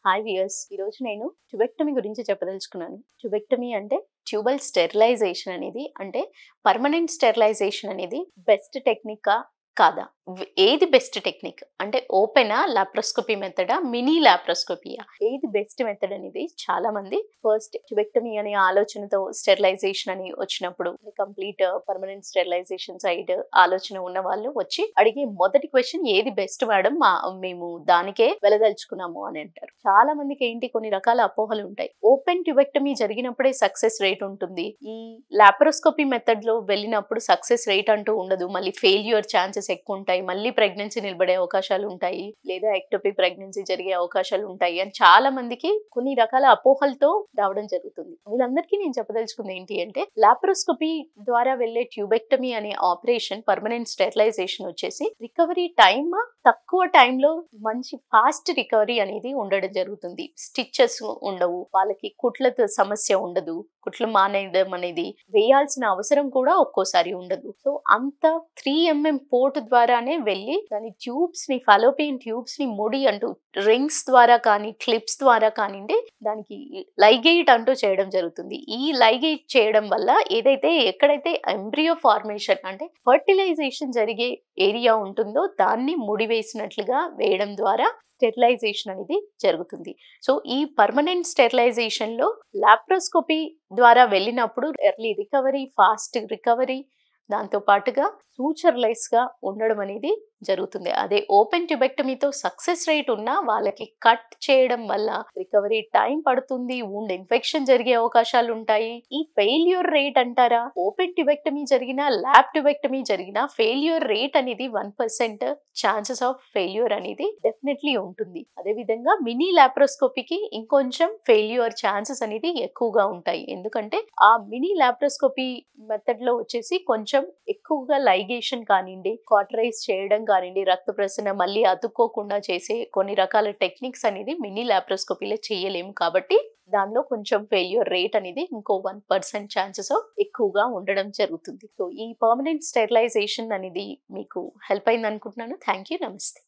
Hi viewers, ఈరోజు నేను tubectomy గురించి చెప్పదలుచుకున్నాను. ట్యూబెక్టమీ అంటే ట్యూబల్ స్టెరిలైజేషన్ అనేది, అంటే పర్మనెంట్ స్టెరిలైజేషన్ అనేది బెస్ట్ టెక్నికా కాదా? ఏది బెస్ట్ టెక్నిక్ అంటే ఓపెనా, లాప్రోస్కోపీ మెథడా, మినీ లాప్రోస్కోపీయా, ఏది బెస్ట్ మెథడ్ అనేది చాలా మంది ఫస్ట్ ట్యూబెక్టమీ అనే ఆలోచనతో స్టెరిలైజేషన్ అని వచ్చినప్పుడు, కంప్లీట్ పర్మనెంట్ స్టెరిలైజేషన్ సైడ్ ఆలోచన ఉన్న వాళ్ళు వచ్చి అడిగే మొదటి క్వశ్చన్ ఏది బెస్ట్ మేడం, మేము దానికే వెళ్ళదలుచుకున్నాము అని అంటారు. చాలా మందికి ఏంటి, కొన్ని రకాల అపోహలు ఉంటాయి. ఓపెన్ ట్యూబెక్టమీ జరిగినప్పుడే సక్సెస్ రేట్ ఉంటుంది, ఈ లాప్రోస్కోపీ మెథడ్ లో వెళ్ళినప్పుడు సక్సెస్ రేట్ అంటూ ఉండదు, మళ్ళీ ఫెయిల్యూర్ ఛాన్సెస్ ఎక్కువ ఉంటాయి, మళ్ళీ ప్రెగ్నెన్సీ నిలబడే అవకాశాలు ఉంటాయి, లేదా ఎక్టోపిక్ ప్రెగ్నెన్సీ జరిగే అవకాశాలు ఉంటాయి అని చాలా మందికి కొన్ని రకాల అపోహలతో రావడం జరుగుతుంది. వీళ్ళందరికీ నేను చెప్పదలుచుకుంది ఏంటి అంటే, లాప్రోస్కోపీ ద్వారా వెళ్లే ట్యూబెక్టమీ అనే ఆపరేషన్, పర్మనెంట్ స్టెరిలైజేషన్ వచ్చేసి రికవరీ టైమ్ తక్కువ టైంలో మంచి ఫాస్ట్ రికవరీ అనేది ఉండడం జరుగుతుంది. స్టిచెస్ ఉండవు, వాళ్ళకి కుట్లతో సమస్య ఉండదు, కుట్లు మానేయడం అనేది వేయాల్సిన అవసరం కూడా ఒక్కోసారి ఉండదు. సో అంత 3mm పోర్ట్ ద్వారానే వెళ్ళి దాని ట్యూబ్స్ ని, ఫాలోపియన్ ట్యూబ్స్ ని ముడి అంటూ రింగ్స్ ద్వారా కానీ క్లిప్స్ ద్వారా కానివ్వండి దానికి లైగేట్ అంటూ చేయడం జరుగుతుంది. ఈ లైగేట్ చేయడం వల్ల ఎక్కడైతే ఎంబ్రియో ఫార్మేషన్ అంటే ఫర్టిలైజేషన్ జరిగే ఏరియా ఉంటుందో దాన్ని ముడివేసినట్లుగా వేయడం ద్వారా స్టెరిలైజేషన్ అనేది జరుగుతుంది. సో ఈ పర్మనెంట్ స్టెరిలైజేషన్ లో లాప్రోస్కోపీ ద్వారా వెళ్ళినప్పుడు ఎర్లీ రికవరీ, ఫాస్ట్ రికవరీ, దాంతో పాటుగా సూచర్లెస్ గా ఉండడం అనేది జరుగుతుంది. అదే ఓపెన్ ట్యూబెక్టమీతో సక్సెస్ రేట్ ఉన్నా వాళ్ళకి కట్ చేయడం వల్ల రికవరీ టైం పడుతుంది, వూండ్ ఇన్ఫెక్షన్ జరిగే అవకాశాలు ఉంటాయి. ఈ ఫెయిల్యూర్ రేట్ అంటారా, ఓపెన్ ట్యూబెక్టమీ జరిగినా ల్యాప్ ట్యూబెక్టమీ జరిగినా ఫెయిల్యూర్ రేట్ అనేది 1% ఛాన్సెస్ ఆఫ్ ఫెయిల్యూర్ అనేది డెఫినెట్లీ ఉంటుంది. అదే విధంగా మినీ లాప్రోస్కోపీకి ఇంకొంచెం ఫెయిల్యూర్ ఛాన్సెస్ అనేది ఎక్కువగా ఉంటాయి. ఎందుకంటే ఆ మినీ లాప్రోస్కోపీ మెథడ్ లో వచ్చేసి కొంచెం ఎక్కువగా లైగేషన్ కానివ్వండి, కాటరైజ్ చేయడం కానివ్వండి, రక్త ప్రసరణ మళ్ళీ అతుక్కోకుండా చేసే కొన్ని రకాల టెక్నిక్స్ అనేది మినీ లాప్రోస్కోపీలో చేయలేము. కాబట్టి దానిలో కొంచెం ఫెయిల్యూర్ రేట్ అనేది ఇంకో 1% ఛాన్సెస్ ఎక్కువగా ఉండడం జరుగుతుంది. సో ఈ పర్మనెంట్ స్టెరిలైజేషన్ అనేది మీకు హెల్ప్ అయింది అనుకుంటున్నాను. థ్యాంక్ యూ, నమస్తే.